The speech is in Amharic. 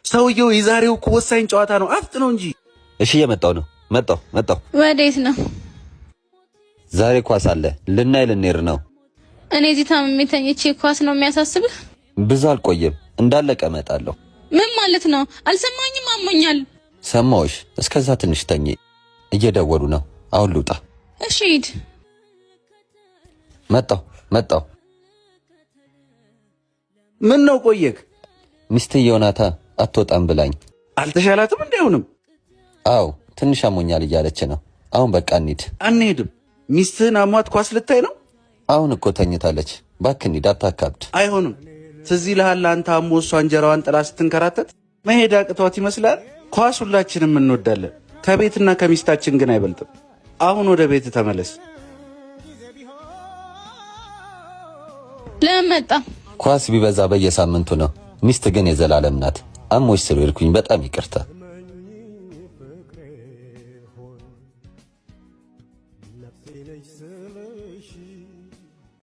ሰውየው የዛሬው እኮ ወሳኝ ጨዋታ ነው። አፍጥ ነው እንጂ። እሺ እየመጣሁ ነው። መጣሁ። ወዴት ነው? ዛሬ ኳስ አለ። ልንሄድ ነው። እኔ እዚህ ታምሜ ተኝቼ ኳስ ነው የሚያሳስብህ? ብዙ አልቆይም። እንዳለቀ እመጣለሁ። ምን ማለት ነው? አልሰማኝም። አሞኛል። ሰማሁሽ። እስከዛ ትንሽ ተኝ። እየደወሉ ነው። አሁን ልውጣ። እሺ ሂድ። መጣሁ። ምን ነው ቆየክ? ሚስትየው ናታ አትወጣም ብላኝ። አልተሻላትም? እንዳይሆንም። አዎ ትንሽ አሞኛል እያለች ነው። አሁን በቃ እንሂድ። አንሄድም። ሚስትህን አሟት ኳስ ልታይ ነው? አሁን እኮ ተኝታለች። እባክህ እንሂድ፣ አታካብድ። አይሆንም። ትዝ ይልሃል አንተ አሞ እሷ እንጀራዋን ጥላ ስትንከራተት መሄድ አቅቷት ይመስላል። ኳስ ሁላችንም እንወዳለን። ከቤትና ከሚስታችን ግን አይበልጥም። አሁን ወደ ቤት ተመለስ። ለመጣ ኳስ ቢበዛ በየሳምንቱ ነው። ሚስት ግን የዘላለም ናት። አሞሽ ስለሄድኩኝ በጣም ይቅርታ።